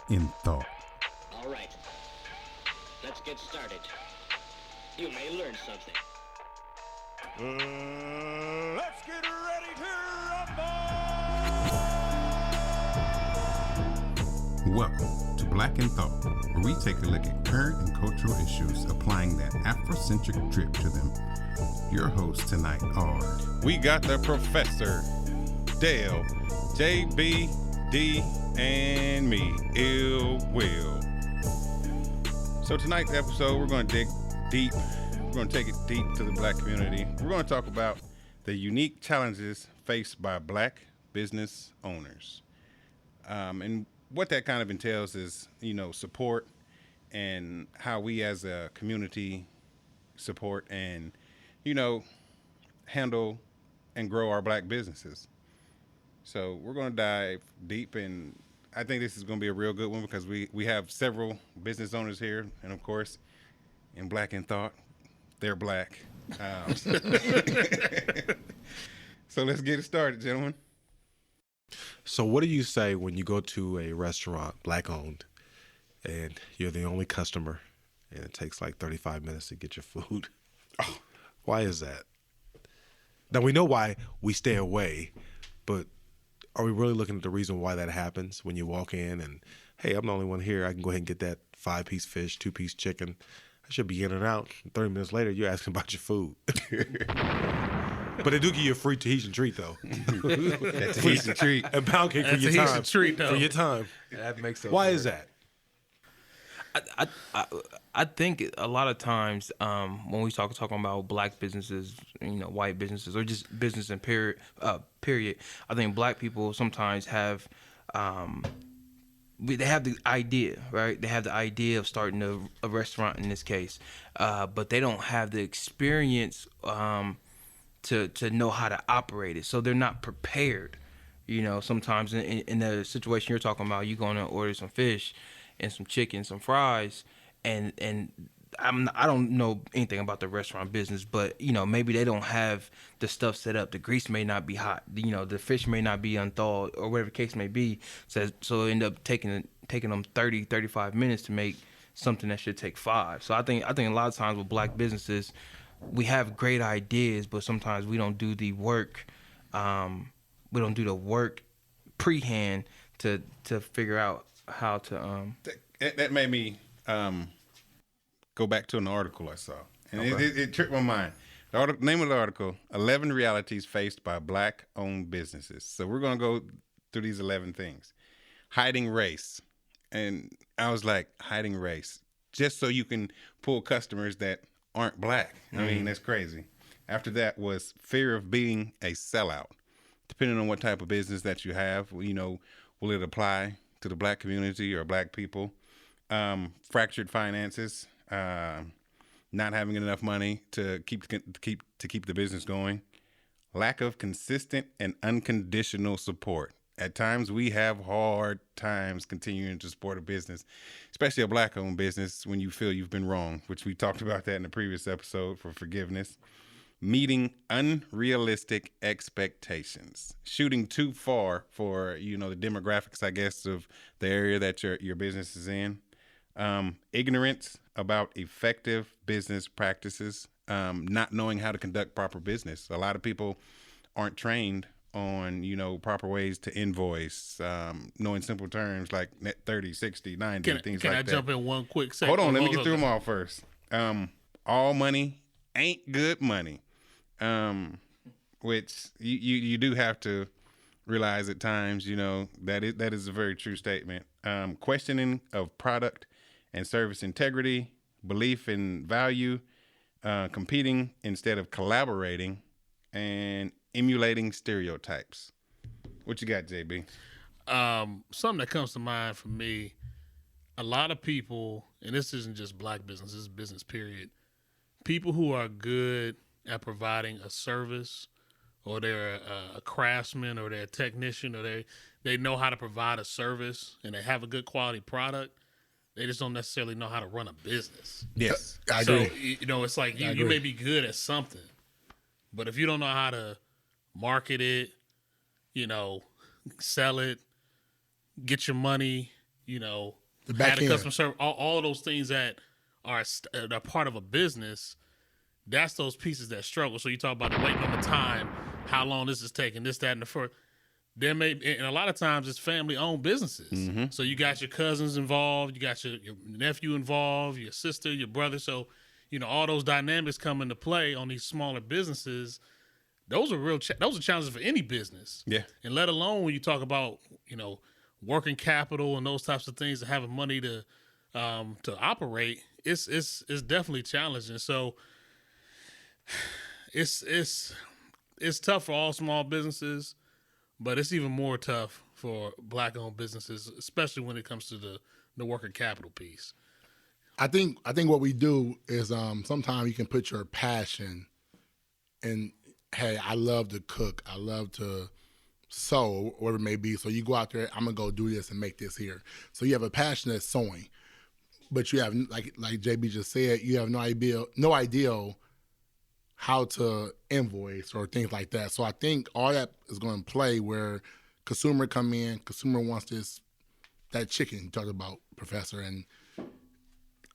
in Thought. All right, let's get started. You may learn something. Let's get ready to rumble! Welcome to Black in Thought, where we take a look at current and cultural issues, applying that Afrocentric drip to them. Your hosts tonight are... We got the Professor, Dale, JB, D, and me, Ill Will. So tonight's episode, we're going to dig deep. We're going to take it deep to the Black community. We're going to talk about the unique challenges faced by Black business owners. And what that kind of entails is, support and how we as a community support and, handle and grow our Black businesses. So we're going to dive deep, and I think this is going to be a real good one because we have several business owners here, and of course, in Black in Thought, they're Black. So let's get it started, gentlemen. So what do you say when you go to a restaurant, Black owned, and you're the only customer, and it takes like 35 minutes to get your food? Oh, why is that? Now, we know why we stay away, but are we really looking at the reason why that happens when you walk in and, hey, I'm the only one here. I can go ahead and get that 5-piece fish, 2-piece chicken. I should be in and out. 30 minutes later, you're asking about your food. But they do give you a free Tahitian treat, though. That Tahitian treat. And pound cake for your time. Treat, though. For your time. That makes sense. Why is that? I think a lot of times when we talking about Black businesses, white businesses, or just business in period, I think Black people sometimes have they have the idea, right? They have the idea of starting a restaurant in this case, but they don't have the experience to know how to operate it, so they're not prepared. Sometimes in the situation you're talking about, you're going to order some fish and some chicken, some fries, and I don't know anything about the restaurant business, but maybe they don't have the stuff set up. The grease may not be hot, the fish may not be unthawed, or whatever the case may be. So it end up taking them 30, 35 minutes to make something that should take 5. So I think a lot of times with Black businesses, we have great ideas, but sometimes we don't do the work. We don't do the work pre-hand to figure out how to that made me go back to an article I saw, and it tripped my mind. The name of the article: 11 realities faced by Black-owned businesses. So we're gonna go through these 11 things. Hiding race, and I was like, hiding race, just so you can pull customers that aren't Black. I mean, that's crazy. After that was fear of being a sellout. Depending on what type of business that you have, will it apply to the Black community or Black people? Fractured finances, not having enough money to keep the business going, lack of consistent and unconditional support. At times, we have hard times continuing to support a business, especially a Black-owned business, when you feel you've been wrong, which we talked about that in the previous episode for forgiveness. Meeting unrealistic expectations, shooting too far for, the demographics, I guess, of the area that your business is in. Ignorance about effective business practices, not knowing how to conduct proper business. A lot of people aren't trained on, proper ways to invoice, knowing simple terms like net 30, 60, 90, things like that. Can I jump in one quick second? Hold on, let me get through them all first. All money ain't good money. Which you do have to realize at times, that is a very true statement. Questioning of product and service integrity, belief in value, competing instead of collaborating, and emulating stereotypes. What you got, JB? Something that comes to mind for me, a lot of people, and this isn't just Black business, this is business period, people who are good at providing a service, or they're a craftsman, or they're a technician, or they know how to provide a service, and they have a good quality product, they just don't necessarily know how to run a business. Yes, I agree. So, it's like you may be good at something, but if you don't know how to market it, sell it, get your money, The back had a end. customer service, all of those things that are part of a business. That's those pieces that struggle. So you talk about the waiting on the time, how long this is taking, this, that, and the first. And a lot of times it's family-owned businesses. So you got your cousins involved, you got your nephew involved, your sister, your brother. So, all those dynamics come into play on these smaller businesses. Those are those are challenges for any business. Yeah. And let alone when you talk about, working capital and those types of things and having money to operate, it's definitely challenging. So it's tough for all small businesses. But it's even more tough for Black-owned businesses, especially when it comes to the working capital piece. I think what we do is sometimes you can put your passion in, hey, I love to cook, I love to sew, whatever it may be. So you go out there, I'm gonna go do this and make this here. So you have a passion at sewing, but you have, like JB just said, you have no idea how to invoice or things like that. So I think all that is going to play where consumer wants that chicken you talked about, Professor. And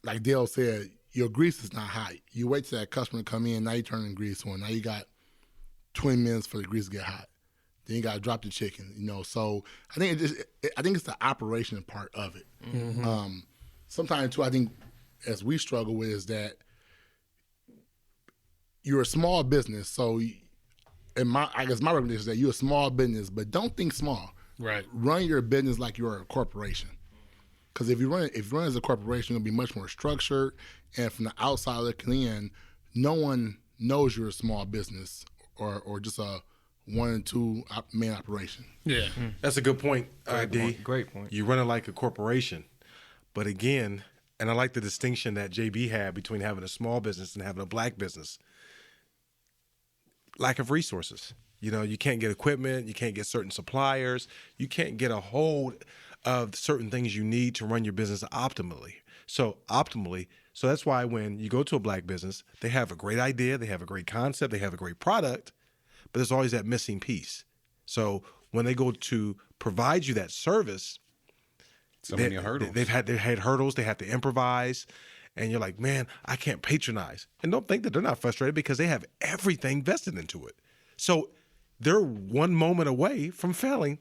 like Dale said, your grease is not hot. You wait till that customer to come in, now you turn the grease on. Now you got 20 minutes for the grease to get hot. Then you got to drop the chicken, So I think it's the operation part of it. Sometimes too, I think as we struggle with is that you're a small business, so my recommendation is that you're a small business, but don't think small. Right. Run your business like you're a corporation. Because if you run as a corporation, it'll be much more structured, and from the outside looking in, no one knows you're a small business or just a 1 or 2 man operation. Yeah. That's a good point, D. Great point. You run it like a corporation. But again, and I like the distinction that JB had between having a small business and having a Black business. Lack of resources. You can't get equipment, you can't get certain suppliers, you can't get a hold of certain things you need to run your business optimally. So that's why when you go to a Black business, they have a great idea, they have a great concept, they have a great product, but there's always that missing piece. So when they go to provide you that service, many hurdles. They've had hurdles, they have to improvise. And you're like, man, I can't patronize. And don't think that they're not frustrated because they have everything vested into it. So they're one moment away from failing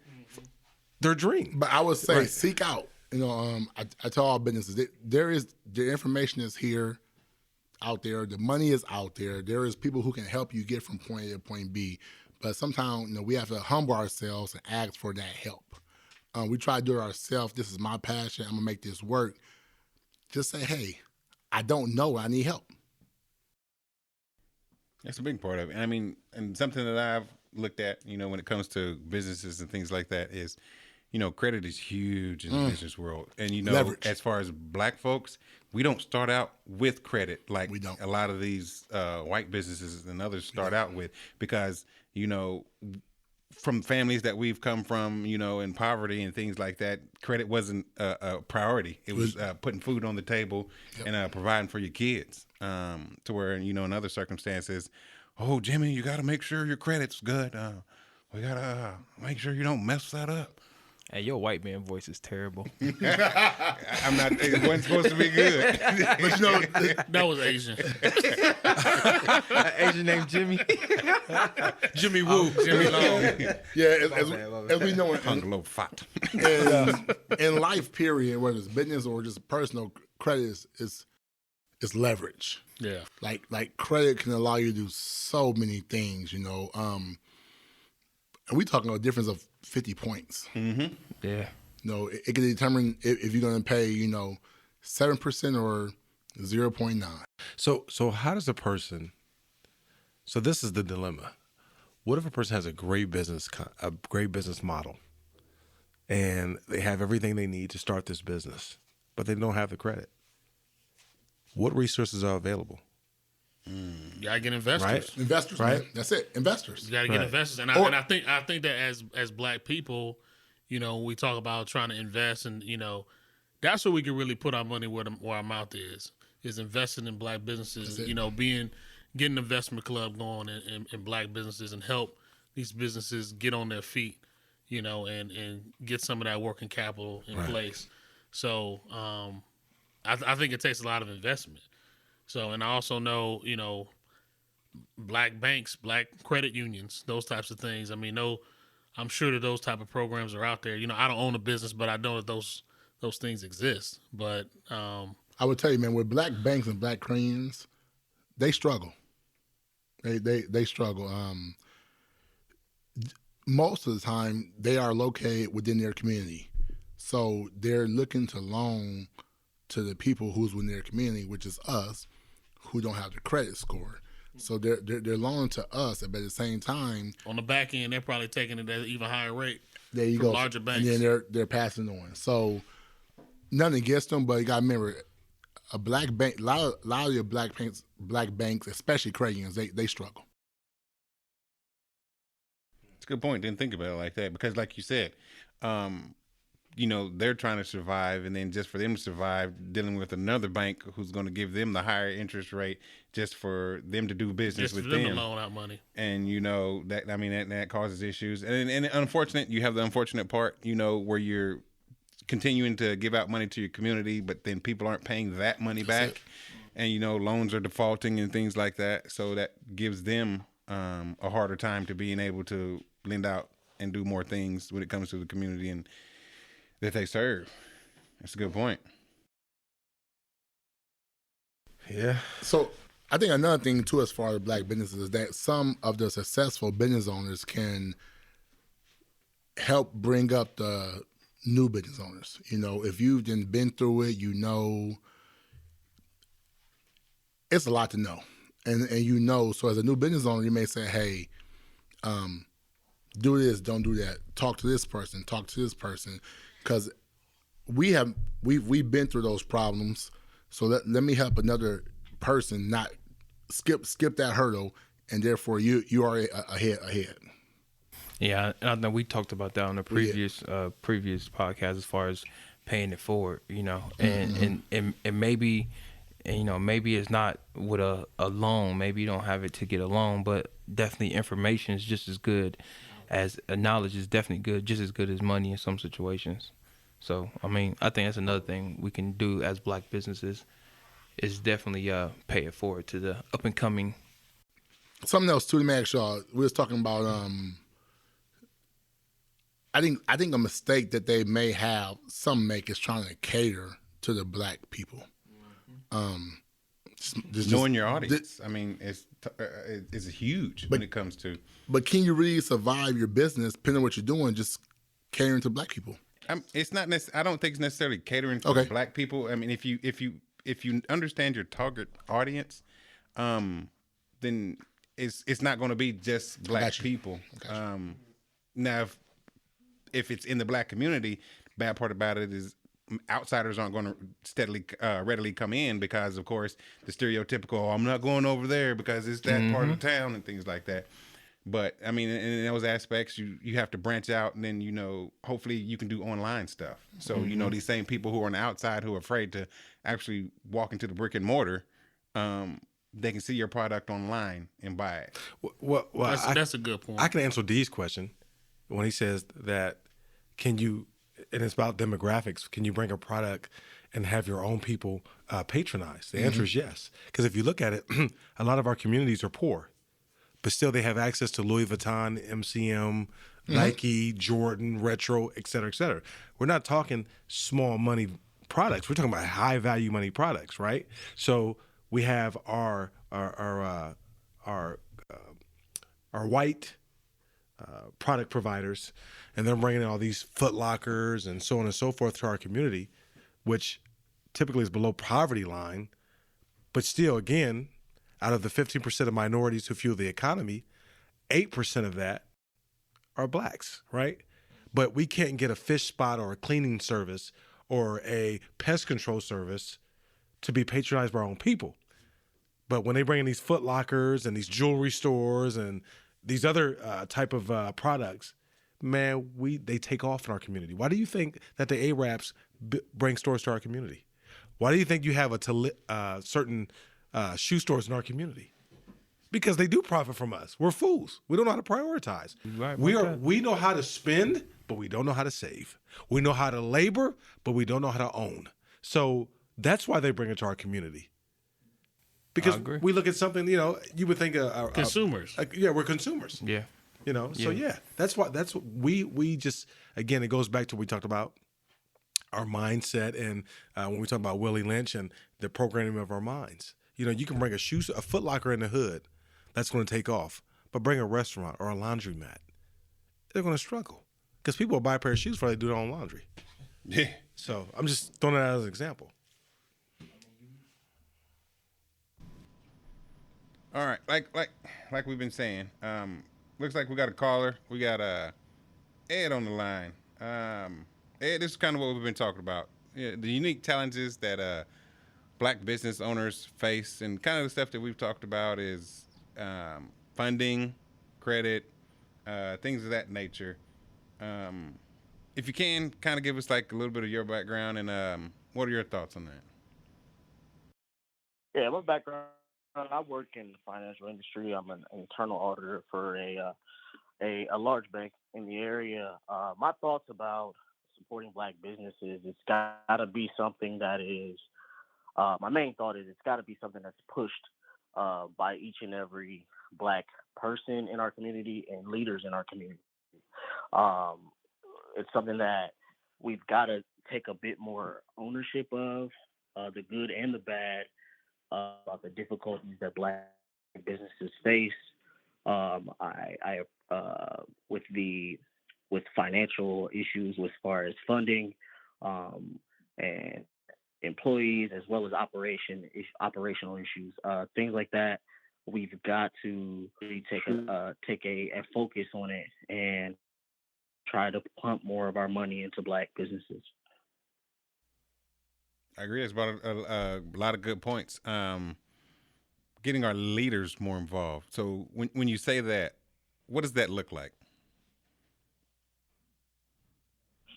their dream. But I would say seek out. I tell all businesses the information is here, out there. The money is out there. There is people who can help you get from point A to point B. But sometimes we have to humble ourselves and ask for that help. We try to do it ourselves. This is my passion. I'm gonna make this work. Just say, hey, I don't know. I need help. That's a big part of it. And something that I've looked at, when it comes to businesses and things like that is, credit is huge in the business world. And, Leverage. As far as Black folks, we don't start out with credit like We don't. a lot of these white businesses and others start out with because, from families that we've come from, in poverty and things like that, credit wasn't a priority. It was putting food on the table and providing for your kids. To where, in other circumstances, oh, Jimmy, you got to make sure your credit's good. We got to make sure you don't mess that up. Hey, your white man voice is terrible. I'm not, it wasn't supposed to be good. But That was Asian. Asian named Jimmy. Jimmy Woo. Jimmy Long. as we know Hung low fat. in life, period, whether it's business or just personal, credit is leverage. Yeah. Like credit can allow you to do so many things, And we talking about a difference of 50 points. Mm-hmm. Yeah. It can determine if you're going to pay, 7% or 0.9. So how does a person? So this is the dilemma. What if a person has a great business model, and they have everything they need to start this business, but they don't have the credit? What resources are available? You gotta get investors. Right. Investors, Right. man. That's it. Investors. You gotta get Right. investors, and I think that as Black people, we talk about trying to invest, and that's where we can really put our money where our mouth is investing in Black businesses. Getting an investment club going in Black businesses and help these businesses get on their feet, and get some of that working capital in place. So I think it takes a lot of investment. So, and I also know, black banks, black credit unions, those types of things. I mean, I'm sure that those type of programs are out there. I don't own a business, but I know that those things exist. But I would tell you, man, with black banks and black credit unions, they struggle. They struggle. Most of the time, they are located within their community, so they're looking to loan to the people who's within their community, which is us, who don't have the credit score. So they're loaning to us, but at the same time, on the back end, they're probably taking it at an even higher rate. There you from go. Larger banks, and then they're passing on. So nothing against them, but you got to remember, a black bank, a lot of your black banks, especially credit unions, they struggle. It's a good point. Didn't think about it like that because, like you said, they're trying to survive, and then just for them to survive, dealing with another bank who's going to give them the higher interest rate just for them to do business with them. To loan out money. And that causes issues. And unfortunate, you have the unfortunate part, where you're continuing to give out money to your community, but then people aren't paying that money back, and loans are defaulting and things like that. So that gives them a harder time to being able to lend out and do more things when it comes to the community and that they serve. That's a good point. Yeah. So I think another thing too, as far as black businesses, is that some of the successful business owners can help bring up the new business owners. If you've been through it, it's a lot to know. And so as a new business owner, you may say, hey, do this, don't do that. Talk to this person, because we've been through those problems. So let me help another person not skip that hurdle, and therefore you are ahead. Yeah, and I know we talked about that on the previous podcast as far as paying it forward, and maybe it's not with a loan. Maybe you don't have it to get a loan, but definitely information is just as good as knowledge is definitely good, just as good as money in some situations. So, I think that's another thing we can do as black businesses is definitely pay it forward to the up and coming. Something else too, to make sure we was talking about. I think a mistake that they may have some make is trying to cater to the black people. Just knowing your audience. It's huge when it comes to. But can you really survive your business, depending on what you're doing, just catering to black people? It's not. I don't think it's necessarily catering to black people. If you understand your target audience, then it's not going to be just black people. Now, if it's in the black community, bad part about it is outsiders aren't going to readily come in because, of course, the stereotypical, I'm not going over there because it's that part of town and things like that. But, in those aspects, you have to branch out, and then, hopefully you can do online stuff. So, these same people who are on the outside who are afraid to actually walk into the brick and mortar, they can see your product online and buy it. Well, that's a good point. I can answer D's question when he says that and it's about demographics, can you bring a product and have your own people patronize? The answer is yes. Because if you look at it, a lot of our communities are poor, but still they have access to Louis Vuitton, MCM, Nike, Jordan, Retro, et cetera, et cetera. We're not talking small money products. We're talking about high value money products, right? So we have our white product providers, and they're bringing in all these Foot Lockers and so on and so forth to our community, which typically is below poverty line. But still, again, out of the 15% of minorities who fuel the economy, 8% of that are blacks, right? But we can't get a fish spot or a cleaning service or a pest control service to be patronized by our own people. But when they bring in these Foot Lockers and these jewelry stores and these other type of products, man, they take off in our community. Why do you think that the Arabs bring stores to our community? Why do you think you have certain shoe stores in our community? Because they do profit from us. We're fools. We don't know how to prioritize. Right, we know how to spend, but we don't know how to save. We know how to labor, but we don't know how to own. So that's why they bring it to our community. Because we look at something, you know, you would think consumers. We're consumers. Yeah. You know, so that's what we just, again, it goes back to what we talked about, our mindset, and when we talk about Willie Lynch and the programming of our minds. You know, you can bring a Foot Locker in the hood, that's going to take off, but bring a restaurant or a laundromat, they're going to struggle because people will buy a pair of shoes before they do their own laundry. Yeah. So I'm just throwing that out as an example. All right, like we've been saying, looks like we got a caller. We got Ed on the line. Ed, this is kind of what we've been talking about. Yeah, the unique challenges that black business owners face, and kind of the stuff that we've talked about is funding, credit, things of that nature. If you can, kind of give us like a little bit of your background and what are your thoughts on that? Yeah, my background. I work in the financial industry. I'm an internal auditor for a large bank in the area. My thoughts about supporting black businesses, it's got to be something that is, my main thought is it's got to be something that's pushed by each and every black person in our community and leaders in our community. It's something that we've got to take a bit more ownership of, the good and the bad, about the difficulties that black businesses face. With financial issues as far as funding and employees, as well as operational issues, things like that. We've got to really take a focus on it and try to pump more of our money into black businesses. I agree. It's about a lot of good points. Getting our leaders more involved. So when you say that, what does that look like?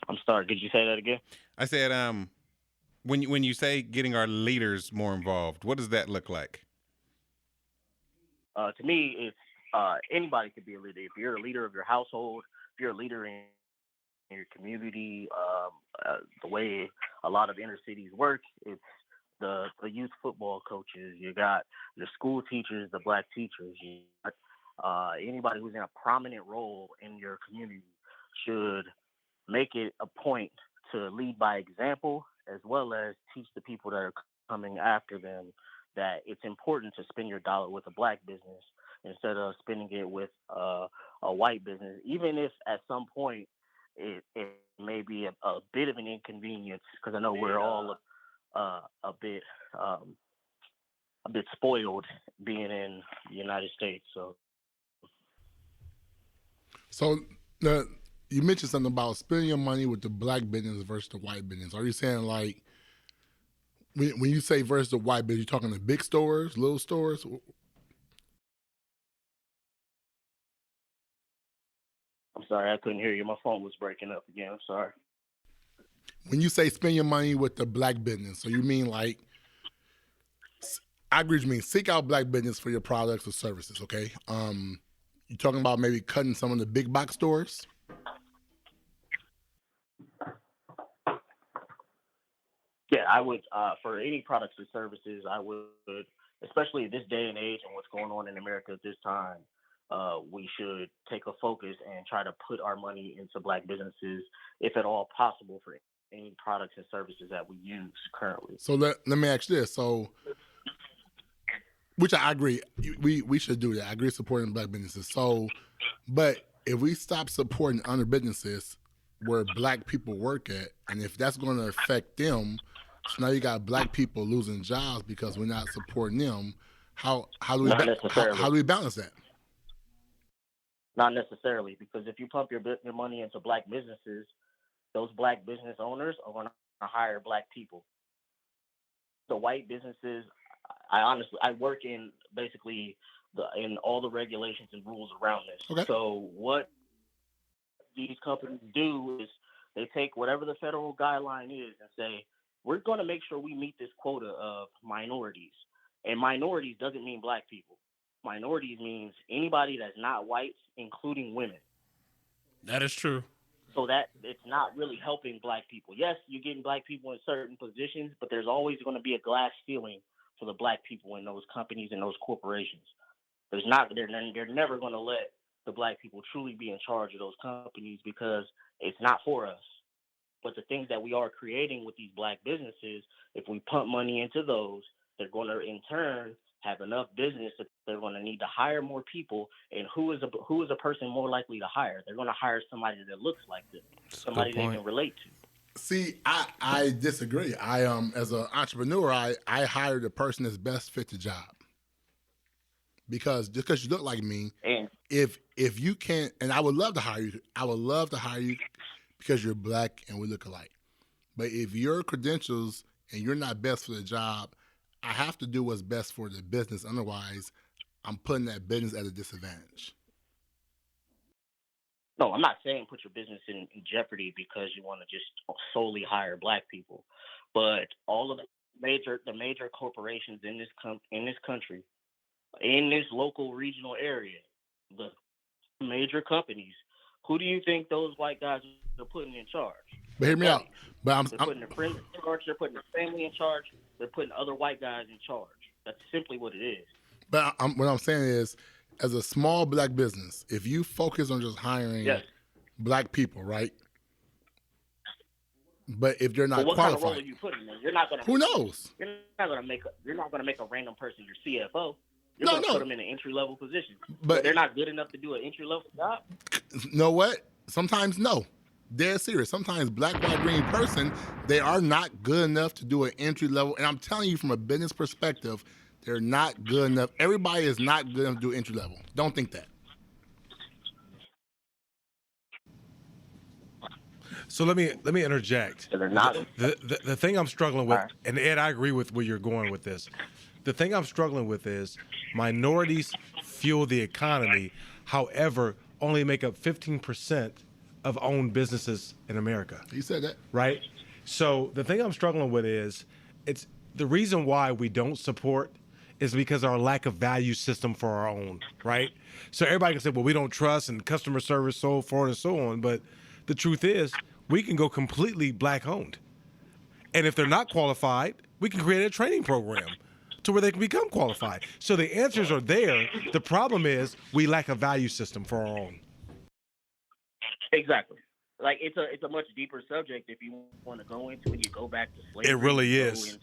I'm sorry. Could you say that again? I said, when you say getting our leaders more involved, what does that look like? To me, it's anybody could be a leader. If you're a leader of your household, if you're a leader in your community, the way a lot of inner cities work, it's the youth football coaches, you got the school teachers, the black teachers, you got anybody who's in a prominent role in your community should make it a point to lead by example, as well as teach the people that are coming after them that it's important to spend your dollar with a black business instead of spending it with a white business, even if at some point it may be a bit of an inconvenience, because I know we're all a bit spoiled being in the United States. So you mentioned something about spending your money with the black business versus the white business. Are you saying like when you say versus the white business, you're talking the big stores, little stores? I'm sorry, I couldn't hear you. My phone was breaking up again. I'm sorry. When you say spend your money with the black business, so you mean like, I agree with you, mean seek out black business for your products or services, okay? You're talking about maybe cutting some of the big box stores? Yeah, I would, for any products or services, I would, especially this day and age and what's going on in America at this time, we should take a focus and try to put our money into black businesses, if at all possible, for any products and services that we use currently. So let me ask you this. So, which I agree, we should do that. I agree supporting black businesses. So, but if we stop supporting other businesses where black people work at, and if that's going to affect them, so now you got black people losing jobs because we're not supporting them. How do we balance that? Not necessarily, because if you pump your money into black businesses, those black business owners are going to hire black people. The white businesses, I work in basically in all the regulations and rules around this. Okay. So what these companies do is they take whatever the federal guideline is and say, we're going to make sure we meet this quota of minorities. And minorities doesn't mean black people. Minorities means anybody that's not white, including women. That is true. So that it's not really helping black people. Yes, you're getting black people in certain positions, but there's always going to be a glass ceiling for the black people in those companies and those corporations. They're never going to let the black people truly be in charge of those companies because it's not for us. But the things that we are creating with these black businesses, if we pump money into those, they're going to in turn have enough business that they're going to need to hire more people. And who is a person more likely to hire? They're going to hire somebody that looks like them, somebody they can relate to. See, I disagree. I as an entrepreneur, I hire the person that's best fit the job. Because just because you look like me, And if you can't, and I would love to hire you. I would love to hire you because you're black and we look alike. But if your credentials and you're not best for the job, I have to do what's best for the business. Otherwise, I'm putting that business at a disadvantage. no, I'm not saying put your business in jeopardy because you want to just solely hire black people, but all of the major corporations in this country, in this local regional area, the major companies, who do you think those white guys are putting in charge? But hear me out. But They're putting their friends in charge. They're putting their family in charge. They're putting other white guys in charge. That's simply what it is. But what I'm saying is, as a small black business, if you focus on just hiring black people, right? But if they're not what qualified, kind of role are you putting in? You're not going to. Who knows? You're not going to make a random person your CFO. You're No, going to no. put them in an entry level position. But they're not good enough to do an entry level job. You know what? Sometimes no. They're serious. Sometimes black, white, green person, they are not good enough to do an entry level. And I'm telling you from a business perspective, they're not good enough. Everybody is not good enough to do entry level. Don't think that. So let me interject. So they're not. The thing I'm struggling with, and Ed, I agree with where you're going with this. The thing I'm struggling with is minorities fuel the economy. However, only make up 15% of owned businesses in America. You said that. Right? So the thing I'm struggling with is it's the reason why we don't support is because our lack of value system for our own, right? So everybody can say, well, we don't trust and customer service, so forth and so on. But the truth is we can go completely black owned. And if they're not qualified, we can create a training program to where they can become qualified. So the answers are there. The problem is we lack a value system for our own. Exactly. Like it's a much deeper subject if you want to go into it. You go back to slavery. It really is.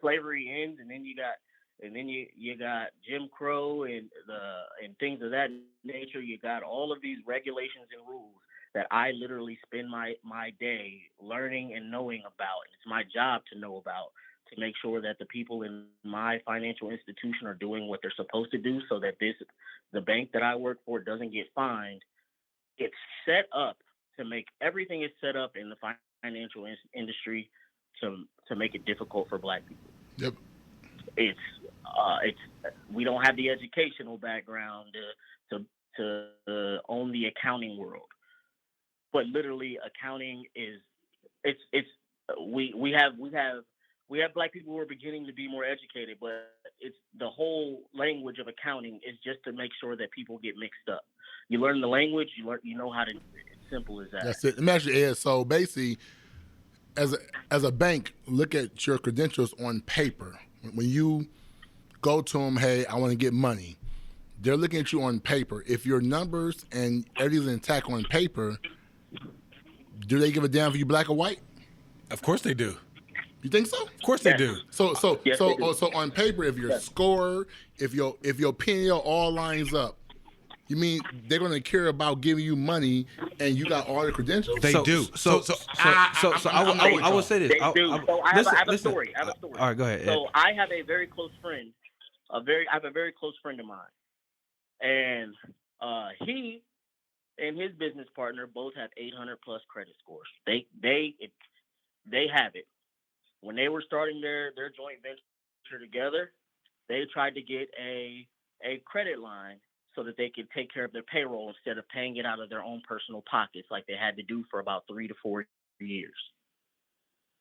Slavery ends, and then you got Jim Crow and things of that nature. You got all of these regulations and rules that I literally spend my day learning and knowing about. It's my job to know about, to make sure that the people in my financial institution are doing what they're supposed to do, so that the bank that I work for doesn't get fined. It's set up to make everything is set up in the financial industry to make it difficult for black people. Yep. It's we don't have the educational background to own the accounting world, but literally accounting is we have black people who are beginning to be more educated, but it's the whole language of accounting is just to make sure that people get mixed up. You learn the language, you know how to. It's simple as that. That's it. Let me ask you, Ed. So basically, as a bank, look at your credentials on paper. When you go to them, hey, I want to get money, they're looking at you on paper. If your numbers and everything's intact on paper, do they give a damn if you black or white? Of course they do. You think so? Of course they do. So on paper, if your score, if your P&L all lines up, you mean they're going to care about giving you money and you got all the credentials? They do. So I will say this. They do. I have a story. All right, go ahead. So I have a very close friend. I have a very close friend of mine, and he and his business partner both have 800+ credit scores. They have it. When they were starting their joint venture together, they tried to get a credit line so that they could take care of their payroll instead of paying it out of their own personal pockets like they had to do for about 3 to 4 years.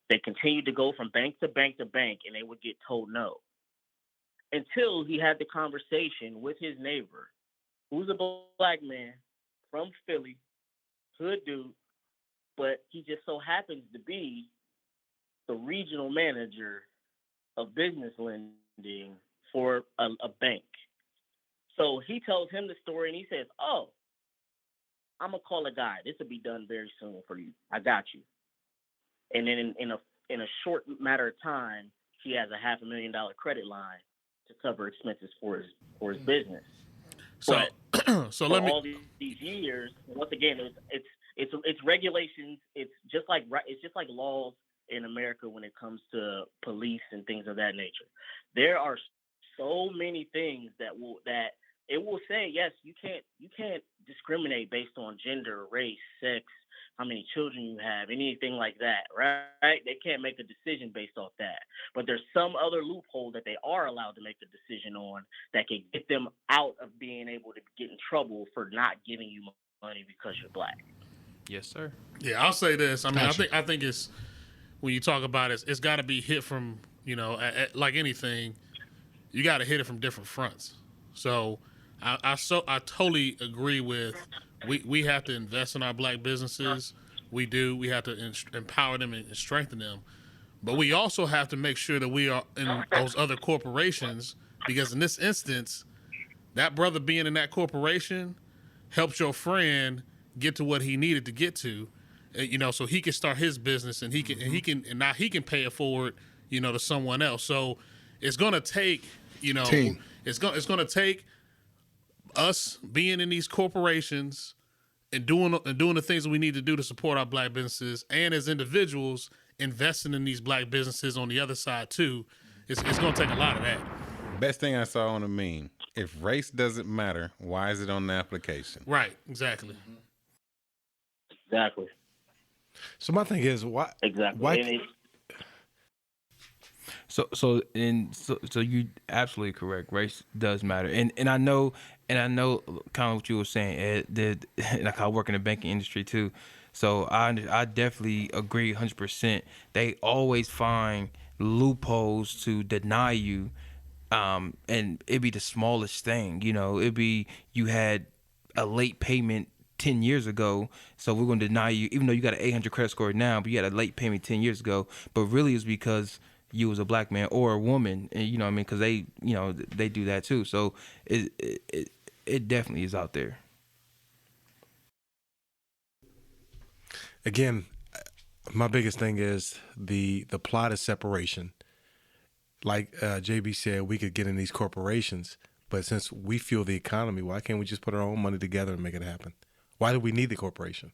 They continued to go from bank to bank to bank, and they would get told no. Until he had the conversation with his neighbor, who's a black man from Philly, hood dude, but he just so happens to be the regional manager of business lending for a bank. So he tells him the story, and he says, "Oh, I'm gonna call a guy. This will be done very soon for you. I got you." And then in a short matter of time, he has a $500,000 credit line to cover expenses for his business. So, But so for let me. all these years, once again, it's regulations. It's just like laws in America when it comes to police and things of that nature. There are so many things that it will say, yes, you can't discriminate based on gender, race, sex, how many children you have, anything like that, right? They can't make a decision based off that. But there's some other loophole that they are allowed to make a decision on that can get them out of being able to get in trouble for not giving you money because you're black. Yes, sir. Yeah, I'll say this. I mean, I think it's when you talk about it, it's got to be hit from like anything, you got to hit it from different fronts. So I totally agree with we have to invest in our black businesses. We do. We have to empower them and strengthen them. But we also have to make sure that we are in those other corporations, because in this instance, that brother being in that corporation helped your friend get to what he needed to get to, so he can start his business and now he can pay it forward, to someone else. So it's gonna take, Team. it's gonna take us being in these corporations and doing the things that we need to do to support our black businesses, and as individuals investing in these black businesses on the other side too. It's gonna take a lot of that. Best thing I saw on a meme: if race doesn't matter, why is it on the application? Right. Exactly. Exactly. So my thing is, why? Exactly. Why? So you absolutely correct. Race does matter, and I know kind of what you were saying, Ed. That like I work in the banking industry too, so I definitely agree 100%. They always find loopholes to deny you, and it'd be the smallest thing. It'd be you had a late payment 10 years ago, so we're going to deny you, even though you got an 800 credit score now, but you had a late payment 10 years ago. But really it's because you was a black man or a woman, and because they do that too. So it definitely is out there. Again, my biggest thing is the plot is separation. Like JB said, we could get in these corporations, but since we fuel the economy, why can't we just put our own money together and make it happen? Why do we need the corporation?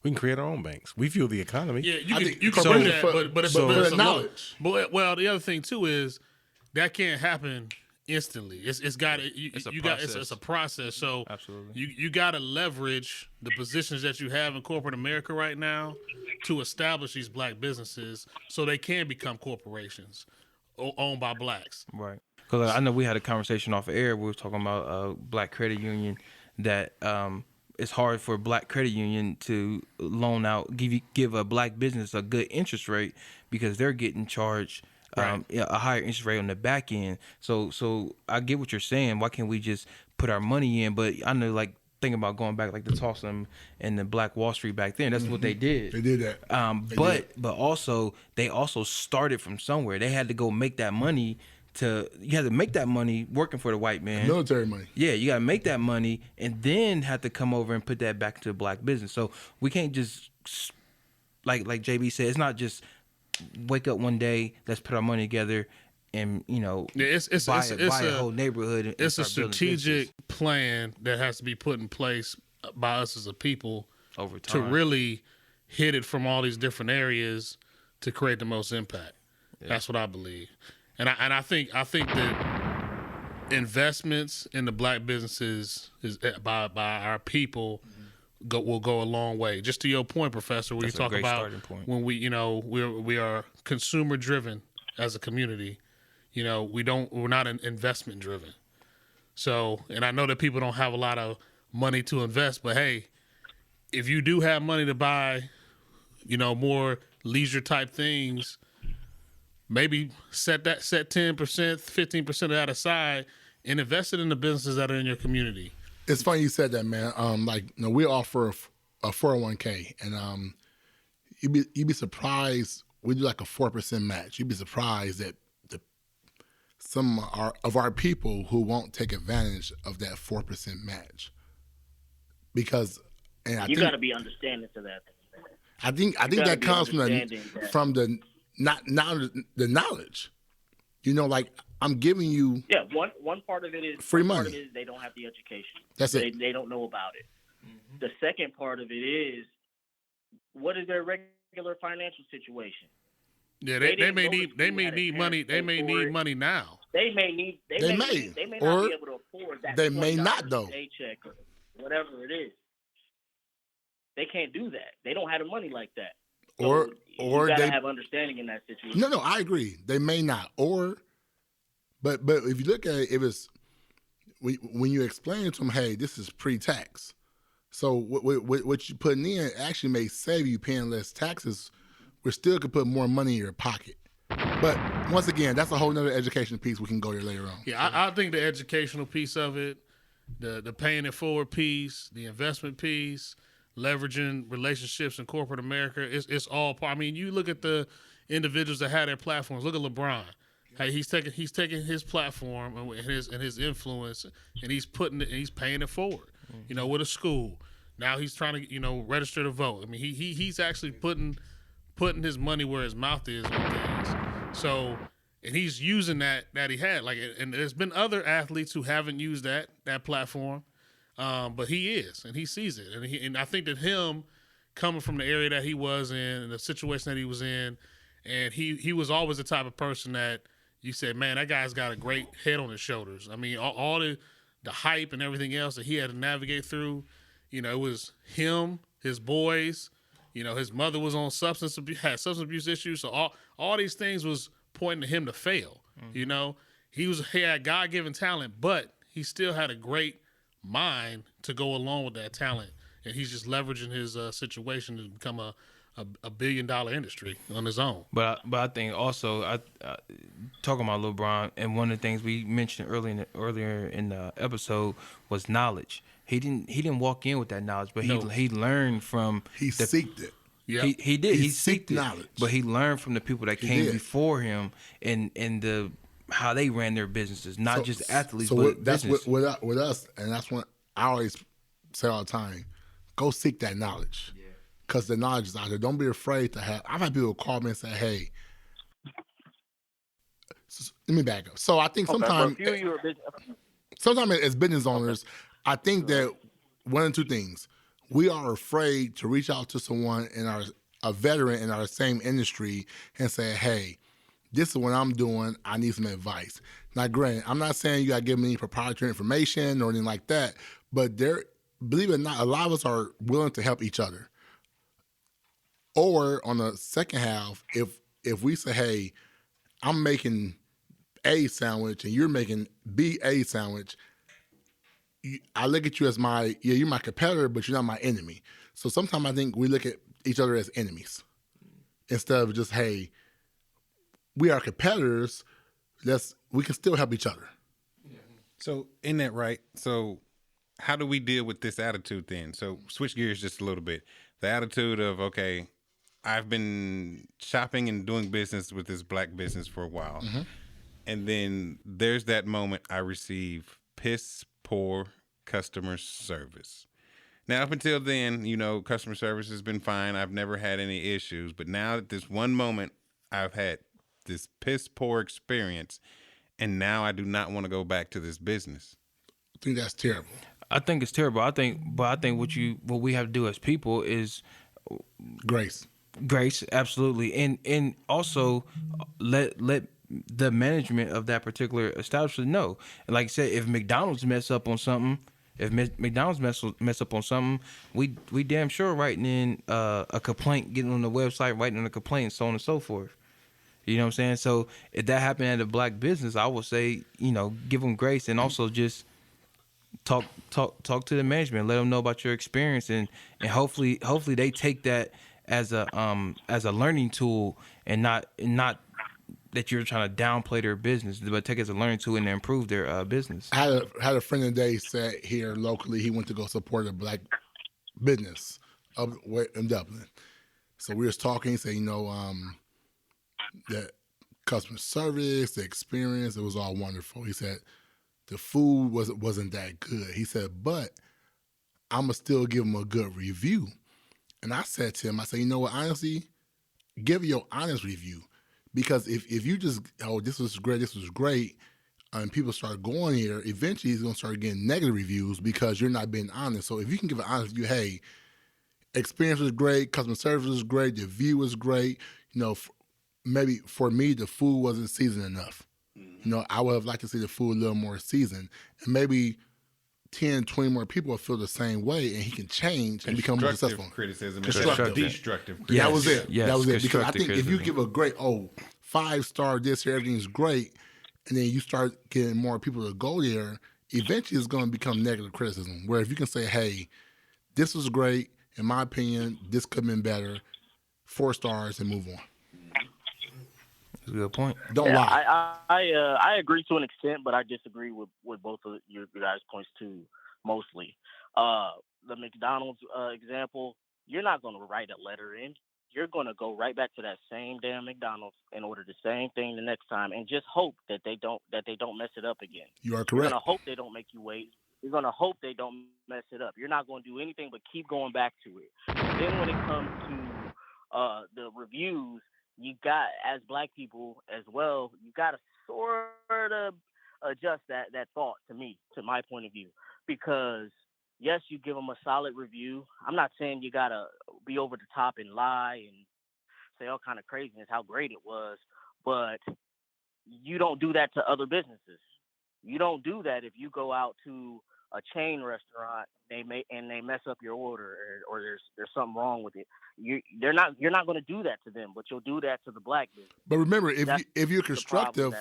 We can create our own banks. We fuel the economy. Yeah, you can do that, but it's a knowledge. But the other thing too is that can't happen instantly. It's a process. So Absolutely. you got to leverage the positions that you have in corporate America right now to establish these black businesses so they can become corporations owned by blacks. Right. Because I know we had a conversation off air. We were talking about a black credit union that it's hard for a black credit union to loan out, give a black business a good interest rate because they're getting charged a higher interest rate on the back end. So I get what you're saying. Why can't we just put our money in? But I know, like, thinking about going back, like the Tulsa and the Black Wall Street back then. That's what they did. They did that. But also they also started from somewhere. They had to go make that money. You had to make that money working for the white man. Military money. Yeah, you got to make that money and then have to come over and put that back into the black business. So we can't just, like JB said, it's not just wake up one day, let's put our money together and, buy a whole neighborhood. It's a strategic plan that has to be put in place by us as a people over time to really hit it from all these different areas to create the most impact. Yeah. That's what I believe. And I think that investments in the black businesses is by our people will go a long way. Just to your point, Professor, where you talk about when we are consumer driven as a community. We're not investment driven. So, and I know that people don't have a lot of money to invest, but hey, if you do have money to buy, more leisure type things, maybe set 10%, 15% of that aside and invest it in the businesses that are in your community. It's funny you said that, man. We offer a 401k, and you'd be surprised. We do like a 4% match. You'd be surprised that some of our people who won't take advantage of that 4% match, because you got to be understanding to that. I think that comes from the knowledge. You know, like I'm giving you. Yeah, one part of it is free money. Part of it is they don't have the education. That's it. They don't know about it. Mm-hmm. The second part of it is, what is their regular financial situation? Yeah, they may need money. They may need money now. They may not be able to afford that. They may not though. Paycheck or whatever it is. They can't do that. They don't have the money like that. So you gotta have understanding in that situation. No, I agree. They may not. But if you look at it, when you explain to them, hey, this is pre-tax. So what you're putting in actually may save you paying less taxes. We still could put more money in your pocket. But once again, that's a whole nother education piece. We can go there later on. Yeah, I think the educational piece of it, the paying it forward piece, the investment piece, leveraging relationships in corporate America, it's all part. I mean, you look at the individuals that had their platforms. Look at LeBron. Hey, he's taking his platform and his influence, and he's paying it forward. Mm-hmm. You know, with a school. Now he's trying to register to vote. I mean, he's actually putting his money where his mouth is on things. So, and he's using that he had. Like, and there's been other athletes who haven't used that platform, but he is, and he sees it. And I think that him coming from the area that he was in and the situation that he was in, and he was always the type of person that you said, man, that guy's got a great head on his shoulders. I mean, all the hype and everything else that he had to navigate through, it was him, his boys. His mother was on substance abuse issues. So all these things was pointing to him to fail. Mm-hmm. He had God-given talent, but he still had a great mind to go along with that talent. And he's just leveraging his situation to become a $1 billion industry on his own. But I think also, talking about LeBron, and one of the things we mentioned earlier in the episode was knowledge. He didn't walk in with that knowledge, but he learned from. He seeked it. Yeah, he did. He seeked knowledge, but he learned from the people that came before him and how they ran their businesses, not just athletes, but that's business. with us, and that's what I always say all the time: go seek that knowledge, because the knowledge is out there. Don't be afraid to have. I've had people call me and say, "Hey." Let me back up. So I think sometimes as business owners, I think that one of two things. We are afraid to reach out to someone a veteran in our same industry and say, hey, this is what I'm doing. I need some advice. Now, granted, I'm not saying you got to give me any proprietary information or anything like that, but believe it or not, a lot of us are willing to help each other. Or on the second half, if we say, hey, I'm making A sandwich and you're making B.A. sandwich, I look at you as you're my competitor, but you're not my enemy. So sometimes I think we look at each other as enemies instead of just, hey, we are competitors. We can still help each other. Yeah. So in that, right? So how do we deal with this attitude then? So switch gears just a little bit. The attitude of, okay, I've been shopping and doing business with this black business for a while. Mm-hmm. And then there's that moment I receive piss poor customer service. Now, up until then, customer service has been fine. I've never had any issues. But now at this one moment, I've had this piss poor experience, and now I do not want to go back to this business. I think that's terrible. I think it's terrible. I think what we have to do as people is grace, absolutely, and also let the management of that particular establishment know. And like I said, if McDonald's mess up on something, we damn sure writing in a complaint, getting on the website, writing in a complaint, so on and so forth. You know what I'm saying? So if that happened at a black business, I would say, give them grace, and also just talk to the management, let them know about your experience, and hopefully they take that as a learning tool, and not that you're trying to downplay their business, but take it as a learning tool and improve their business. I had a friend today said here locally he went to go support a black business, up in Dublin. So we was talking, say, that customer service, the experience, it was all wonderful. He said the food wasn't that good. He said, but I'ma still give him a good review. And I said to him, I said, you know what, honestly, give your honest review. Because if you just, this was great, and people start going here, eventually he's going to start getting negative reviews because you're not being honest. So if you can give an honest review, hey, experience was great, customer service was great, the view was great, maybe for me, the food wasn't seasoned enough. I would have liked to see the food a little more seasoned. And maybe 10, 20 more people will feel the same way, and he can change and become more successful. Criticism. Constructive. Destructive. Yes. That was it. Yes. That was it. Because I think Constructive if you give a great, 5-star this here, everything's great, and then you start getting more people to go there, eventually it's going to become negative criticism. Where if you can say, hey, this was great, in my opinion, this could have been better, 4 stars, and move on. That's a good point. Don't lie. I agree to an extent, but I disagree with both of your guys' points too, mostly. The McDonald's example, you're not going to write a letter in. You're going to go right back to that same damn McDonald's and order the same thing the next time, and just hope that they don't mess it up again. You are correct. You're going to hope they don't make you wait. You're going to hope they don't mess it up. You're not going to do anything but keep going back to it. Then when it comes to the reviews, you got, as Black people as well, you got to sort of adjust that thought to my point of view, because yes, you give them a solid review. I'm not saying you got to be over the top and lie and say all kind of craziness, how great it was, but you don't do that to other businesses. You don't do that if you go out to a chain restaurant, they mess up your order, or there's something wrong with it. You're not going to do that to them, but you'll do that to the Black business. But remember, if you're constructive,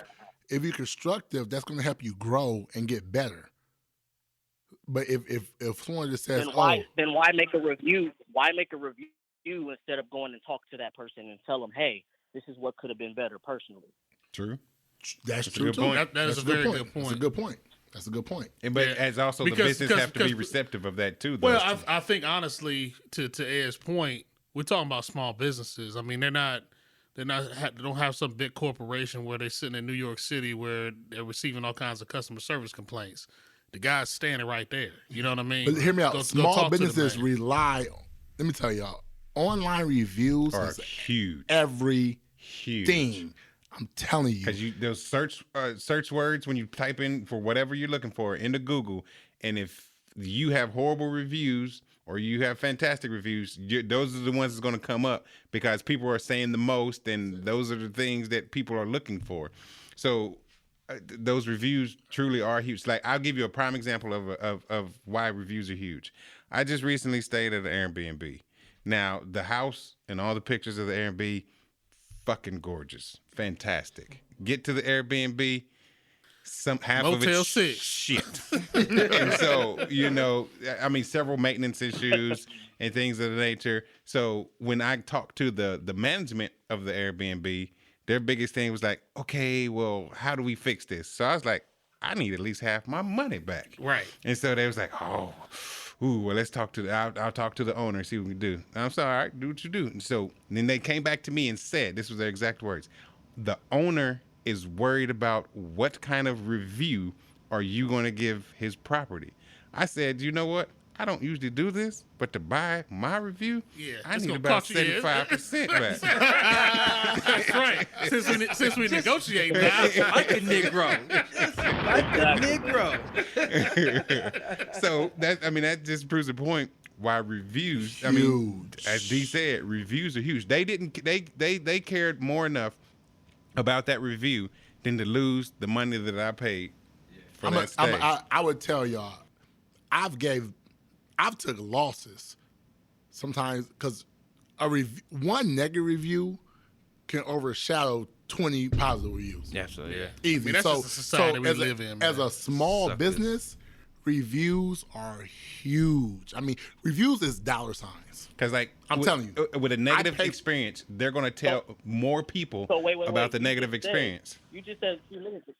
that's going to help you grow and get better. But if someone just says, then why make a review? Why make a review instead of going and talk to that person and tell them, hey, this is what could have been better personally. True. That's true too. That is a very good point. That's a good point. That's a good point. But as also the business have to be receptive of that too. Though. Well, I think honestly, to Ed's point, we're talking about small businesses. I mean, they don't have some big corporation where they're sitting in New York City where they're receiving all kinds of customer service complaints. The guy's standing right there. You know what I mean? But hear me out. Small businesses rely. Let me tell y'all, online reviews are is huge. Everything. I'm telling you, because those search words when you type in for whatever you're looking for into Google, and if you have horrible reviews or you have fantastic reviews, those are the ones that's going to come up because people are saying the most, and those are the things that people are looking for. So those reviews truly are huge. Like, I'll give you a prime example of why reviews are huge. I just recently stayed at an Airbnb. Now, the house and all the pictures of the Airbnb, fucking gorgeous, fantastic. Get to the Airbnb, half Motel of it's 6 shit. And so, several maintenance issues and things of the nature. So when I talked to the management of the Airbnb, their biggest thing was like, okay, well, how do we fix this? So I was like, I need at least half my money back. Right. And so they was like, well, let's talk to I'll talk to the owner and see what we can do. And I'm sorry, all right, do what you do. And so then they came back to me and said, this was their exact words, the owner is worried about what kind of review are you going to give his property. I said, you know what? I don't usually do this, but to buy my review, I need about 75% back. That's right. Since we negotiate now, like a Negro. Like a Negro. So that just proves the point why reviews. Huge. I mean, as D said, reviews are huge. They cared more enough about that review than to lose the money that I paid for that stay. I would tell y'all, I've took losses sometimes because one negative review can overshadow 20 positive reviews. Absolutely, yeah. Easy. I mean, that's just the society we live in, man. As a small business, reviews are huge. I mean, reviews is dollar signs. Because, I'm telling you, with a negative experience, they're going to tell more people about the negative experience. You just said a few minutes ago.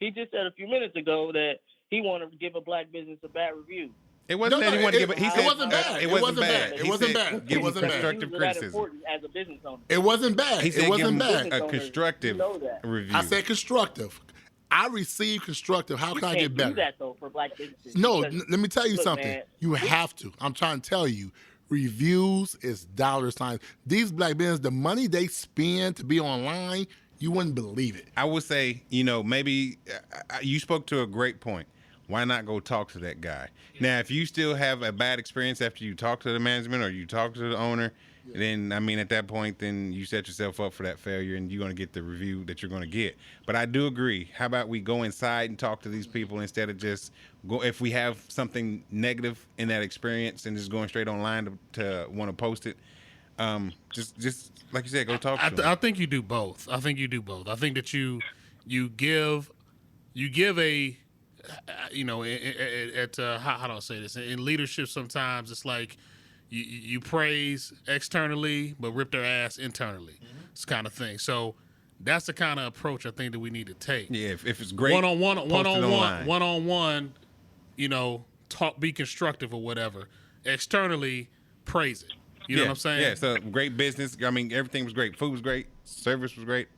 He just said a few minutes ago that he wanted to give a Black business a bad review. It wasn't that he wanted to give. He said it wasn't bad. It wasn't bad. It wasn't bad. Give It wasn't bad. constructive criticism. As a business owner. It wasn't bad. He said It wasn't give him bad. a constructive review. I said constructive. I received constructive. How can I get better? Do that though for black businesses. No, Because, let me tell you look, something. man, You have to. I'm trying to tell you. Reviews is dollar signs. These black businesses, the money they spend to be online, you wouldn't believe it. I would say, maybe you spoke to a great point. Why not go talk to that guy? Now, if you still have a bad experience after you talk to the management or you talk to the owner, then, at that point, then you set yourself up for that failure and you're going to get the review that you're going to get. But I do agree. How about we go inside and talk to these people instead of just if we have something negative in that experience and just going straight online to want to post it. Just like you said, go talk to them. I think you do both. I think that you give a how do I say this? In leadership, sometimes it's like you praise externally but rip their ass internally. It's kind of thing. So that's the kind of approach I think that we need to take. Yeah, if it's great, one on one, talk, be constructive or whatever. Externally, praise it. You know what I'm saying? Yeah, so great business. Everything was great. Food was great. Service was great.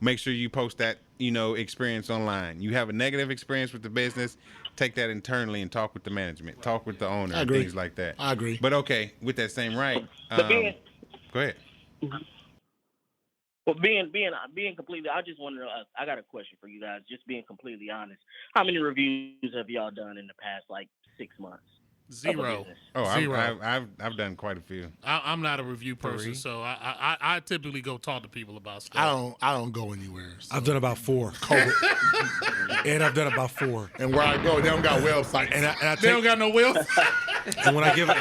Make sure you post that, experience online. You have a negative experience with the business, take that internally and talk with the management, talk with the owner, and things like that. I agree. But okay, with that same right, But go ahead. Well, being completely, I just want to. I got a question for you guys. Just being completely honest, how many reviews have y'all done in the past 6 months? Zero. Zero. I've done quite a few. I'm not a review person, so I typically go talk to people about stuff. I don't go anywhere. So. I've done about 4. And I've done about 4. And where I go, they don't got websites. They don't got no website. And when I give it,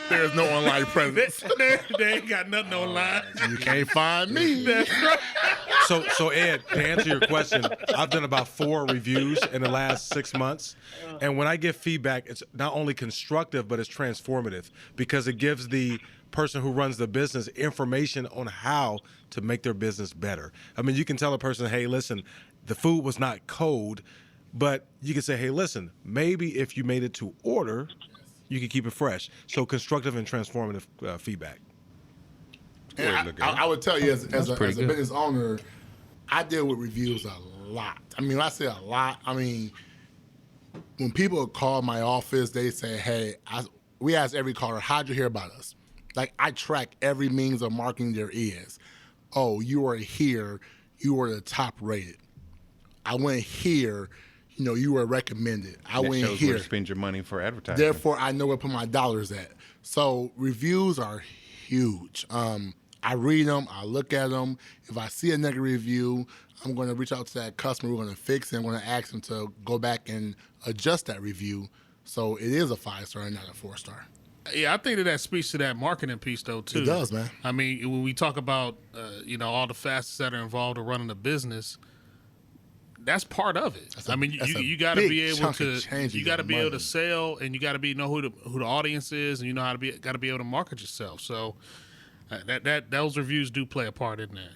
there's no online presence. they ain't got nothing online. You can't find me. That's right. So Ed, to answer your question, I've done about 4 reviews in the last 6 months. And when I give feedback, it's not only constructive, but it's transformative because it gives the person who runs the business information on how to make their business better. You can tell a person, hey, listen, the food was not cold, but you can say, hey, listen, maybe if you made it to order, you can keep it fresh. So constructive and transformative feedback. And I would tell you, as a business owner, I deal with reviews a lot. When I say a lot, when people call my office, they say, hey, we ask every caller, how'd you hear about us? I track every means of marketing there is. Oh, you were here, you were the top rated. I went here, you were recommended. I went shows here. Where to spend your money for advertising. Therefore, I know where to put my dollars at. So reviews are huge. I read them, I look at them. If I see a negative review, I'm going to reach out to that customer. We're going to fix it. I'm going to ask them to go back and adjust that review so it is a 5-star and not a 4-star. Yeah, I think that speaks to that marketing piece, though, too. It does, man. When we talk about, all the facets that are involved in running a business, that's part of it. You got to be able to sell, and you got to know who the audience is, and got to be able to market yourself. So those reviews do play a part in that.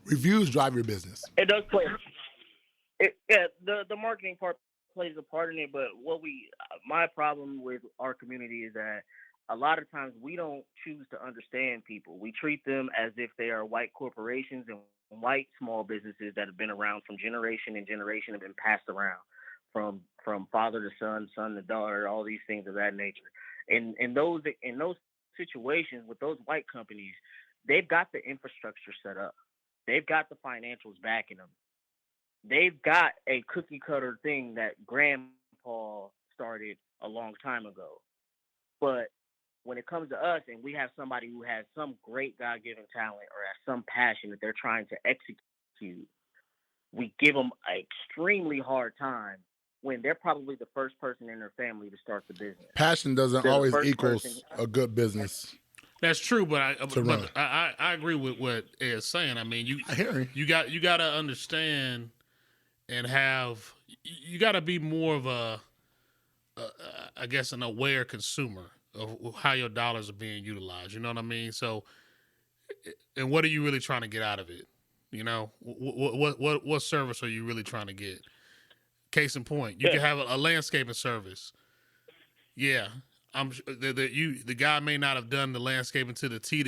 Reviews drive your business. It does play. The marketing part plays a part in it, but my problem with our community is that a lot of times we don't choose to understand people. We treat them as if they are white corporations and white small businesses that have been around from generation and generation, have been passed around from father to son, son to daughter, all these things of that nature. And in those situations with those white companies, they've got the infrastructure set up. They've got the financials backing them. They've got a cookie cutter thing that grandpa started a long time ago. But when it comes to us and we have somebody who has some great God-given talent or has some passion that they're trying to execute, we give them an extremely hard time when they're probably the first person in their family to start the business. Passion doesn't always equals a good business. That's true, but I agree with what Ed's saying. You got to understand and you got to be more of an aware consumer of how your dollars are being utilized. You know what I mean? So, and what are you really trying to get out of it? What service are you really trying to get? Case in point, you can have a landscaping service. Yeah, I'm the guy may not have done the landscaping to the T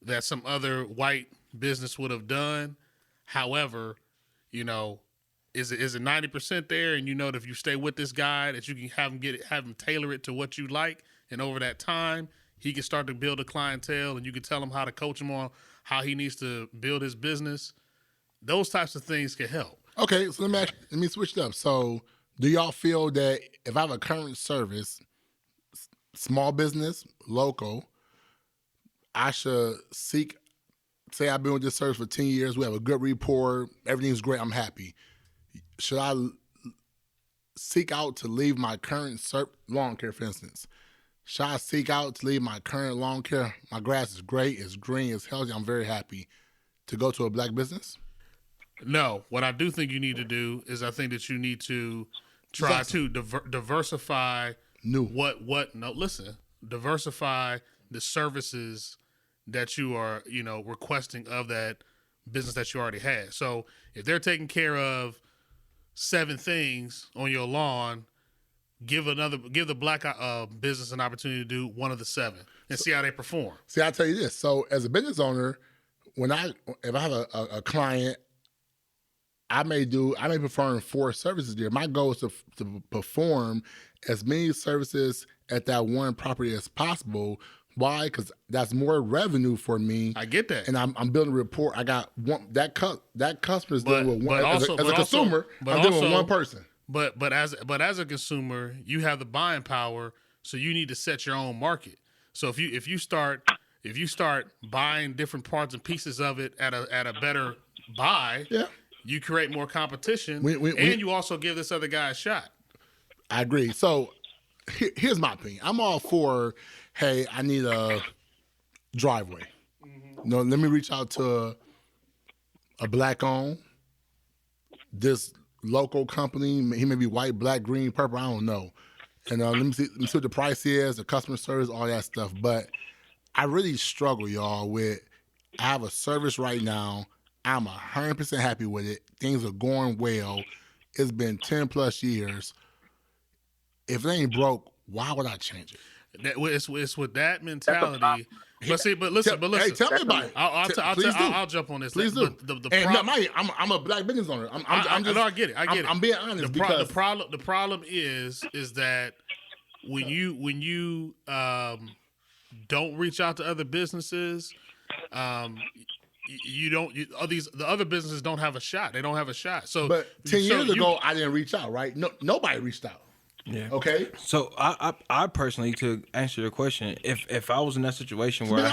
that some other white business would have done. However, is it 90% there? And that if you stay with this guy, that you can have him tailor it to what you like, and over that time, he can start to build a clientele, and you can tell him how to coach him on how he needs to build his business. Those types of things can help. Okay, so let me switch it up. So, do y'all feel that if I have a current service, small business, local, I should seek? Say I've been with this service for 10 years. We have a good rapport. Everything's great. I'm happy. Should I seek out to leave my current lawn care, for instance? Should I seek out to leave my current lawn care? My grass is great. It's green. It's healthy. I'm very happy. To go to a black business? No. What I do think you need to do is I think that you need to try to diversify. Diversify the services that you are, requesting of that business that you already had. So if they're taking care of 7 things on your lawn, give the black business an opportunity to do one of the 7 and see how they perform. See, I'll tell you this. So as a business owner, if I have a client, I may perform 4 services there. My goal is to perform as many services at that one property as possible. Why? Because that's more revenue for me. I get that, and I'm building a rapport. I got one that customer's dealing with one as a consumer. I'm dealing with one person. But as a consumer, you have the buying power, so you need to set your own market. So if you start buying different parts and pieces of it at a better buy, you create more competition, and you also give this other guy a shot. I agree. So here's my opinion. I'm all for, hey, I need a driveway. Let me reach out to a black-owned, this local company. He may be white, black, green, purple, I don't know. And let me see what the price is, the customer service, all that stuff. But I really struggle, y'all, with I have a service right now. I'm 100% happy with it. Things are going well. It's been 10 plus years. If it ain't broke, why would I change it? It's with that mentality. But listen. Hey, tell me about it. I'll jump on this. Please do. I'm a black business owner. I get it. I'm being honest. The problem is that when you don't reach out to other businesses, the other businesses don't have a shot. They don't have a shot. But 10 years ago, I didn't reach out, right? No, nobody reached out. Yeah. Okay. So I personally, to answer your question, if I was in that situation where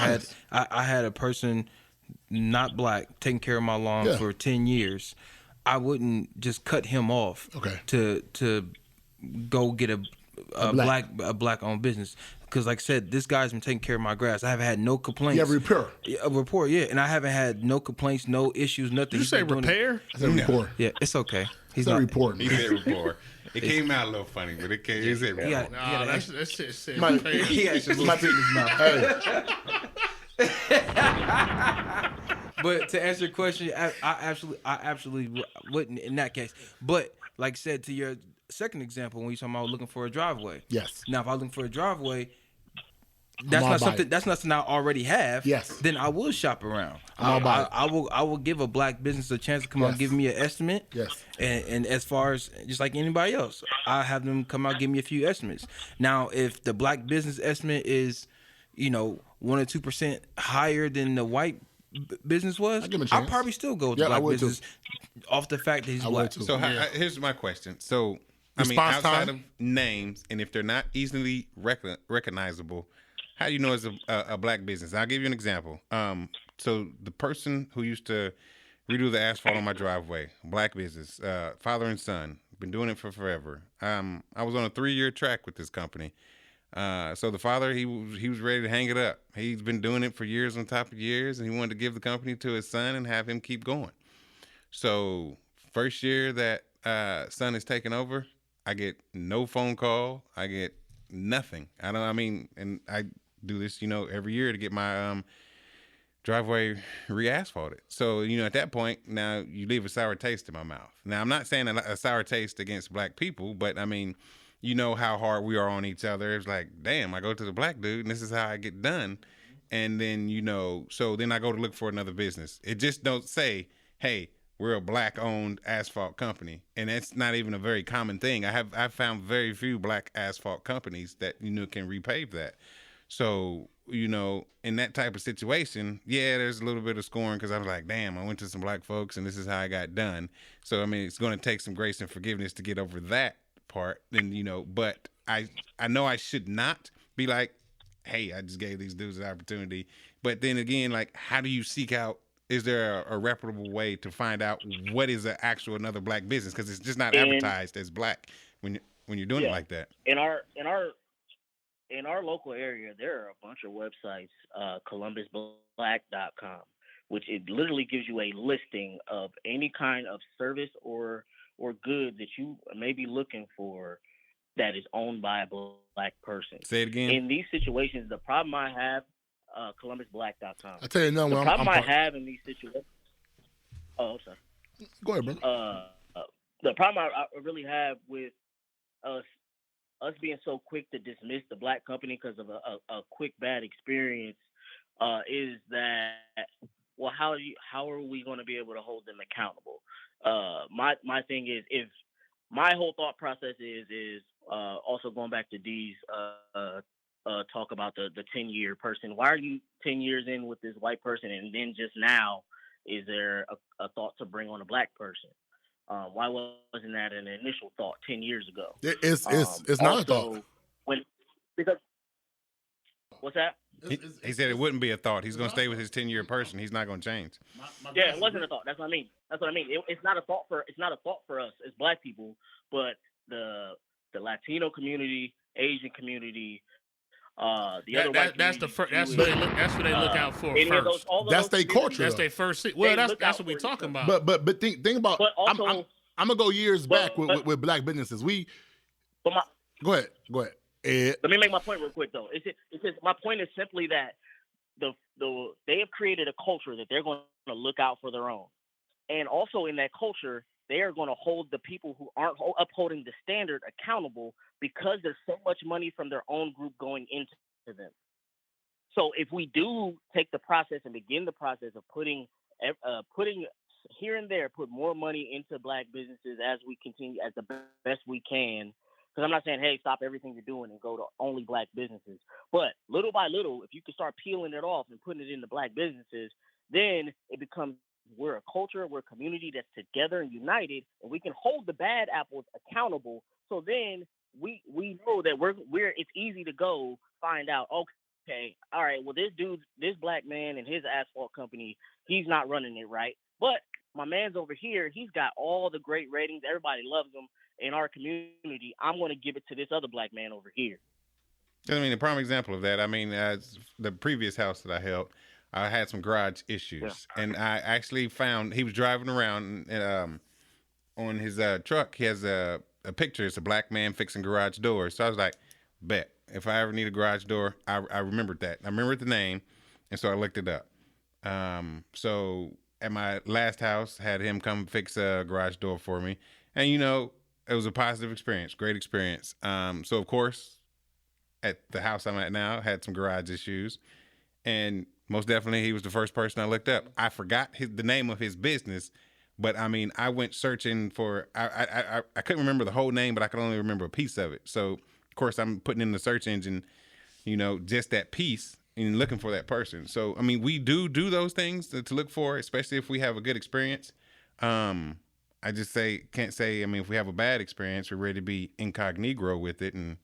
I had a person not black taking care of my lawn for 10 years, I wouldn't just cut him off. Okay. To go get a black owned business. Because like I said, this guy's been taking care of my grass. I haven't had no complaints. You have rapport. A rapport, yeah. And I haven't had no complaints, no issues, nothing. Did you say repair? I said rapport. Yeah, it's okay. He's not rapport. He said rapport. It came out a little funny, but it came. He said rapport. That shit said repair. He actually spit in his mouth. But to answer your question, I absolutely wouldn't in that case. But like I said, to your second example, when you're talking about looking for a driveway. Yes. Now, if I'm looking for a driveway, that's not something I already have. Yes. Then I will shop around. I will give a black business a chance to come out and give me an estimate. Yes. And as far as just like anybody else, I have them come out and give me a few estimates. Now, if the black business estimate is, 1 or 2% higher than the white business was, I'll probably still go with the black business off the fact that he's black. So here's my question. So outside of names, and if they're not easily recognizable, how do you know it's a black business? I'll give you an example. So the person who used to redo the asphalt on my driveway, black business, father and son, been doing it for forever. I was on a 3-year track with this company. So the father, he was ready to hang it up. He's been doing it for years on top of years, and he wanted to give the company to his son and have him keep going. So first year that son is taking over, I get no phone call. I get nothing. And I do this, every year to get my driveway re-asphalted. So, at that point, now you leave a sour taste in my mouth. Now, I'm not saying a sour taste against black people, but you know how hard we are on each other. It's like, damn, I go to the black dude and this is how I get done. And then, so then I go to look for another business. It just don't say, hey, we're a black owned asphalt company. And that's not even a very common thing. I've found very few black asphalt companies that, can repave that. So, in that type of situation, yeah, there's a little bit of scoring because I was like, damn, I went to some black folks and this is how I got done. So, I mean, it's going to take some grace and forgiveness to get over that part. And, but I know I should not be like, hey, I just gave these dudes an opportunity. But then again, like, how do you seek out, is there a reputable way to find out what is another black business? Because it's just not advertised as black when you're doing it like that. In our local area, there are a bunch of websites, columbusblack.com, which it literally gives you a listing of any kind of service or good that you may be looking for that is owned by a black person. Say it again. In these situations, the problem I have, columbusblack.com. I tell you no, the problem I have in these situations. Oh, I'm sorry. Go ahead, brother. The problem I really have with us being so quick to dismiss the black company because of a quick bad experience is that, well, how are we going to be able to hold them accountable? My thing is, if my whole thought process is also going back to Dee's talk about the 10-year person. Why are you 10 years in with this white person, and then just now is there a thought to bring on a black person? Why wasn't that an initial thought 10 years ago? It's not a thought. Because what's that? He said it wouldn't be a thought. He's going to stay with his 10-year person. He's not going to change. Yeah, it wasn't a thought. That's what I mean. It's not a thought for us as black people, but the Latino community, Asian community, the other white that's the first. That's what they look out for first. That's their culture. That's their first. Well, that's what we're talking about. But think about. But also, I'm gonna go years back with black businesses. Go ahead. Ed. Let me make my point real quick though. It's just my point is simply that they have created a culture that they're going to look out for their own, and also in that culture they are going to hold the people who aren't upholding the standard accountable because there's so much money from their own group going into them. So if we do take the process and begin the process of putting here and there, put more money into black businesses as we continue as the best we can. Because I'm not saying, hey, stop everything you're doing and go to only black businesses. But little by little, if you can start peeling it off and putting it into black businesses, then it becomes we're a culture, we're a community that's together and united, and we can hold the bad apples accountable. So then we know that it's easy to go find out, okay, all right, well, this black man and his asphalt company, he's not running it right. But my man's over here, he's got all the great ratings. Everybody loves him in our community. I'm going to give it to this other black man over here. I mean, a prime example of that, the previous house that I held, I had some garage issues. Yeah. And I actually found, he was driving around and on his truck, he has a picture. It's a black man fixing garage doors. So I was like, bet. If I ever need a garage door, I remembered that. I remembered the name, and so I looked it up. So at my last house, had him come fix a garage door for me. And, it was a positive experience, great experience. So, of course, at the house I'm at now, had some garage issues. And most definitely, he was the first person I looked up. I forgot the name of his business, but, I went searching for I couldn't remember the whole name, but I could only remember a piece of it. So, of course, I'm putting in the search engine, just that piece and looking for that person. So, we do those things to look for, especially if we have a good experience. I just can't say, if we have a bad experience, we're ready to be incognito with it and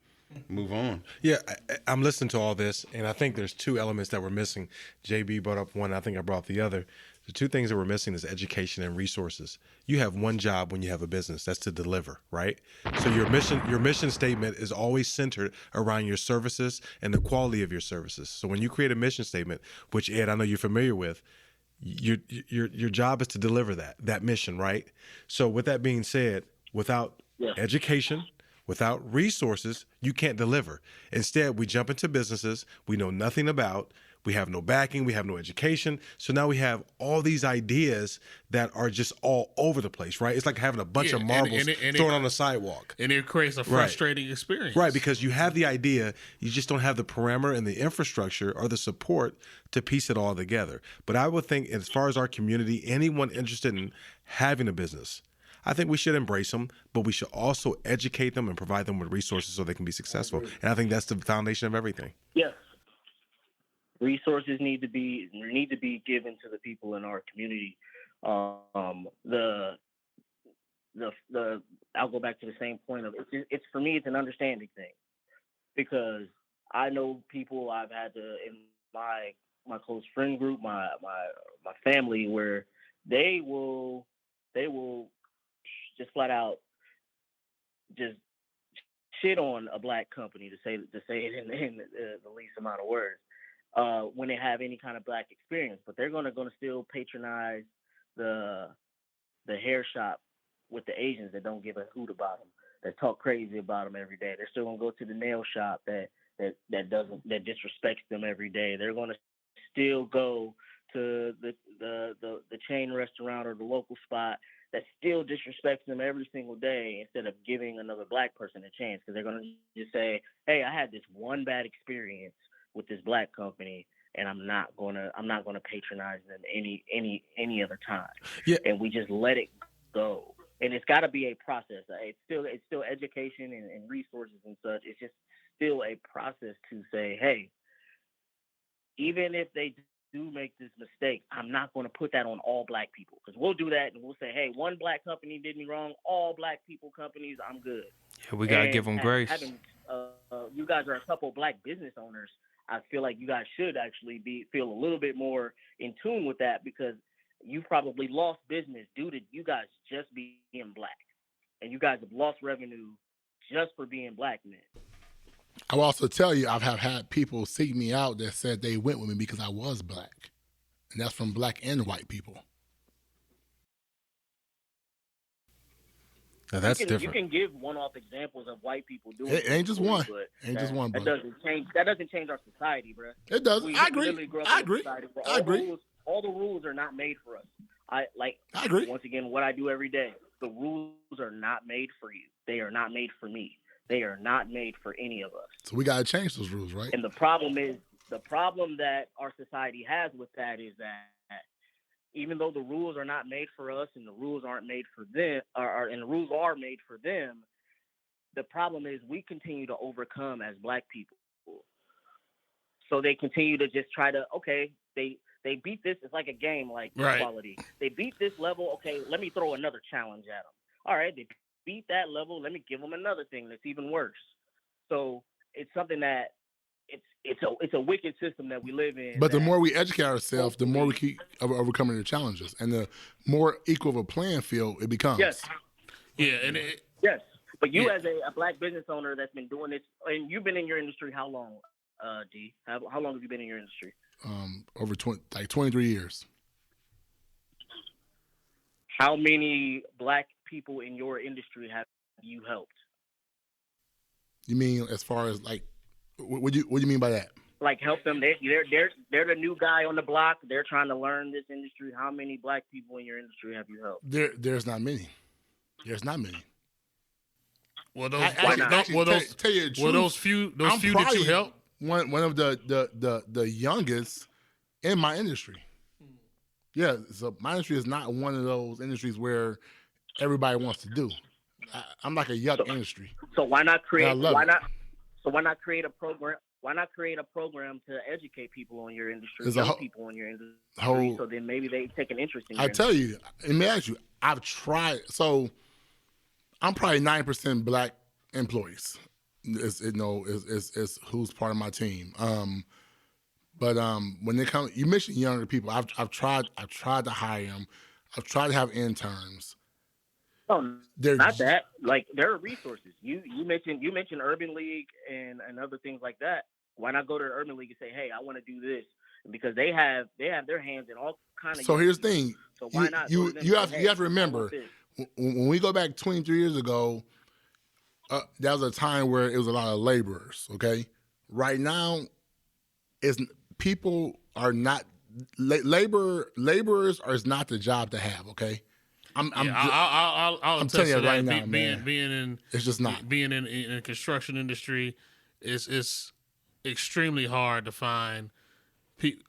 move on. Yeah, I'm listening to all this, and I think there's two elements that we're missing. JB brought up one, I think I brought the other. The two things that we're missing is education and resources. You have one job when you have a business, that's to deliver, right? So your mission statement is always centered around your services and the quality of your services. So when you create a mission statement, which Ed, I know you're familiar with, your job is to deliver that mission, right? So with that being said, without education, without resources, you can't deliver. Instead, we jump into businesses we know nothing about. We have no backing. We have no education. So now we have all these ideas that are just all over the place, right? It's like having a bunch of marbles thrown on the sidewalk. And it creates a frustrating experience. Right, because you have the idea, you just don't have the parameter and the infrastructure or the support to piece it all together. But I would think, as far as our community, anyone interested in having a business, I think we should embrace them, but we should also educate them and provide them with resources so they can be successful. And I think that's the foundation of everything. Yes. Resources need to be given to the people in our community. I'll go back to the same point of it's for me, it's an understanding thing, because I know people I've had to in my close friend group, my family, where they will just flat out just shit on a black company, to say it in the least amount of words, when they have any kind of black experience. But they're gonna still patronize the hair shop with the Asians that don't give a hoot about them, that talk crazy about them every day. They're still gonna go to the nail shop that disrespects them every day. They're gonna still go to the chain restaurant or the local spot that still disrespects them every single day, instead of giving another black person a chance, because they're gonna just say, "Hey, I had this one bad experience with this black company, and I'm not gonna patronize them any other time." Yeah. And we just let it go. And it's got to be a process. It's still education and resources and such. It's just still a process to say, hey, even if they do make this mistake, I'm not going to put that on all black people, because we'll do that and we'll say, hey, one black company did me wrong, all black people companies, I'm good. Yeah, we gotta give them grace. You guys are a couple black business owners. I feel like you guys should actually feel a little bit more in tune with that, because you've probably lost business due to you guys just being black, and you guys have lost revenue just for being black men. I will also tell you, I have had people seek me out that said they went with me because I was black, and that's from black and white people. Now that's different. You can give one-off examples of white people doing it. Ain't just one. Just one. That doesn't change our society, bro. It does. I agree. All the rules are not made for us. I agree. Once again, what I do every day, the rules are not made for you. They are not made for me. They are not made for any of us. So we got to change those rules, right? And the problem that our society has with that is that even though the rules are not made for us and the rules aren't made for them, and the rules are made for them, the problem is we continue to overcome as black people. So they continue to just try to, okay, they beat this. It's like a game, like equality. They beat this level. Okay, let me throw another challenge at them. All right, they beat that level. Let me give them another thing that's even worse. So it's something that it's a wicked system that we live in. But the more we educate ourselves, the more we keep overcoming the challenges, and the more equal of a playing field it becomes. Yes. Yeah, yes. But you, as a black business owner that's been doing this, and you've been in your industry how long, D? How long have you been in your industry? Over 23 years. How many black people in your industry have you helped? You mean as far as like, what do you mean by that? Like help them? They're the new guy on the block. They're trying to learn this industry. How many black people in your industry have you helped? There's not many. There's not many. Well, those few that you helped. One of the youngest in my industry. Yeah, so my industry is not one of those industries where everybody wants to do. I'm like a yuck industry. So why not create? Why it. not create a program? Why not create a program to educate people on your industry, people in your industry, so then maybe they take an interest in. Tell you, let me ask you. I've tried. So I'm probably 9% black employees. It's who's part of my team. But when they come, you mentioned younger people. I've tried to hire them. I've tried to have interns. Oh, not that. Like there are resources. You mentioned Urban League and other things like that. Why not go to the Urban League and say, hey, I want to do this, because they have their hands in all kind of. So here's the thing. So why not? You have to remember when we go back 23 years ago. That was a time where it was a lot of laborers. Okay, right now, people are not laborers is not the job to have. Okay, I'll I'm attest telling you to that. right now, man. Being in It's just not. being in the construction industry is extremely hard to find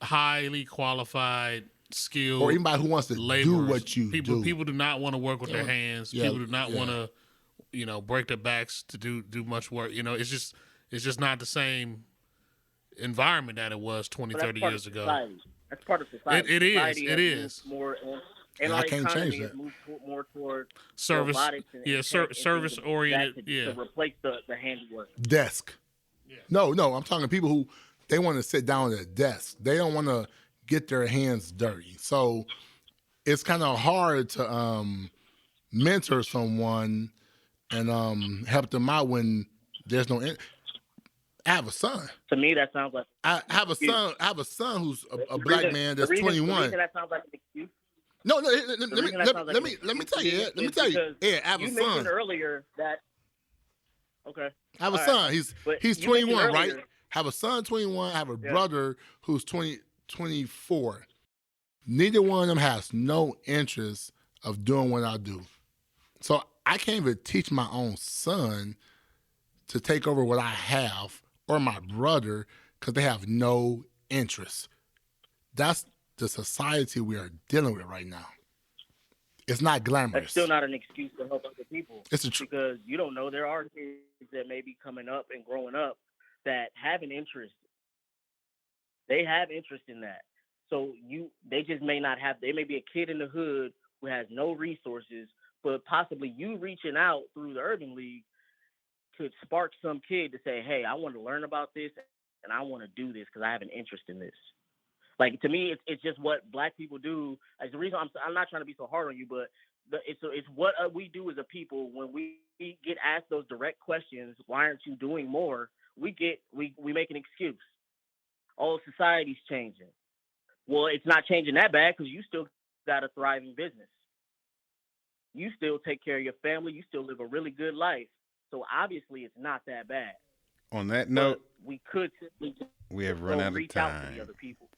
highly qualified, skilled, or anybody who wants to laborers. do what you do. People do not want to work with their hands. Yeah, People do not want to, break their backs to do much work. It's just not the same environment that it was 20, 30 years ago. That's part of society. It is. Society It has is. moved more, Yeah, our I can't economy change has that. moved more toward Service, robotics and service oriented. to replace the handiwork. Desk. No, I'm talking to people who they want to sit down at a desk. They don't want to get their hands dirty. So it's kind of hard to mentor someone and help them out when there's no. I have a son. To me, that sounds like I have a son. I have a son who's a the black reason- man the that's reason- 21. The reason that sounds like an excuse. No, The reason that sounds like let me an tell you. excuse Let me is tell you. because Yeah, I have a you mentioned son. earlier that. Okay. I have a All son. right. He's But he's you mentioned 21, right? earlier- Have a son 21. I have a brother who's 24. Neither one of them has no interest of doing what I do. So I can't even teach my own son to take over what I have or my brother because they have no interest. That's the society we are dealing with right now. It's not glamorous. That's still not an excuse to help other people. It's a truth. Because you don't know, there are kids that may be coming up and growing up that have an interest. They have interest in that. So they just may not have. They may be a kid in the hood who has no resources, but possibly you reaching out through the Urban League could spark some kid to say, "Hey, I want to learn about this and I want to do this because I have an interest in this." Like, to me, it's just what Black people do. Like, the reason I'm not trying to be so hard on you, but it's what we do as a people when we get asked those direct questions. Why aren't you doing more? We make an excuse. Oh, society's changing. Well, it's not changing that bad because you still got a thriving business. You still take care of your family. You still live a really good life. So obviously, it's not that bad. On that note, But we could simply just we have run out of reach out to time. the other people.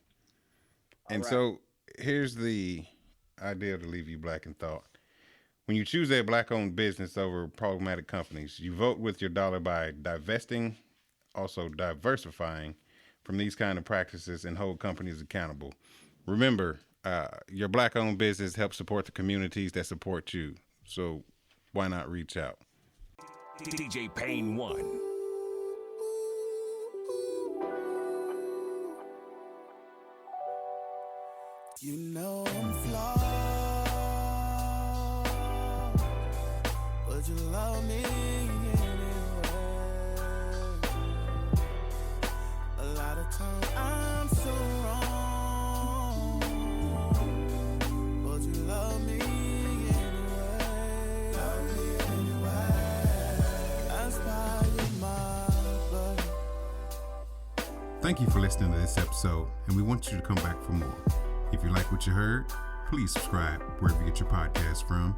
And All right. so here's the idea to leave you black in thought. When you choose a Black-owned business over problematic companies, you vote with your dollar by divesting, also diversifying from these kind of practices and hold companies accountable. Remember, your Black-owned business helps support the communities that support you. So why not reach out? DJ Payne 1. You know I'm flawed, but you love me anyway. A lot of times I'm so wrong, but you love me anyway. Love me anyway. That's why you're my buddy. Thank you for listening to this episode, and we want you to come back for more. If you like what you heard, please subscribe wherever you get your podcasts from.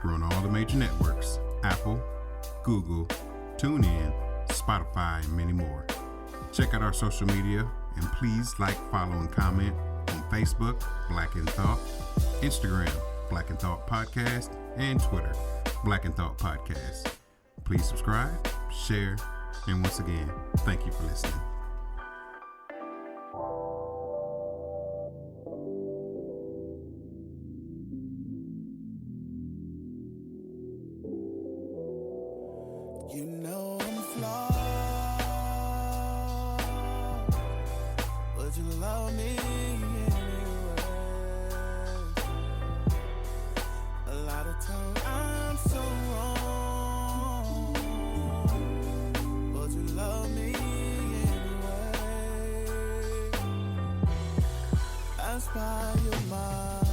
We're on all the major networks: Apple, Google, TuneIn, Spotify, and many more. Check out our social media, and please like, follow, and comment on Facebook, Black in Thought, Instagram, Black in Thought Podcast, and Twitter, Black in Thought Podcast. Please subscribe, share, and once again, thank you for listening. You know I'm flawed, but you love me anyway. A lot of times I'm so wrong, but you love me anyway. That's why you're mine.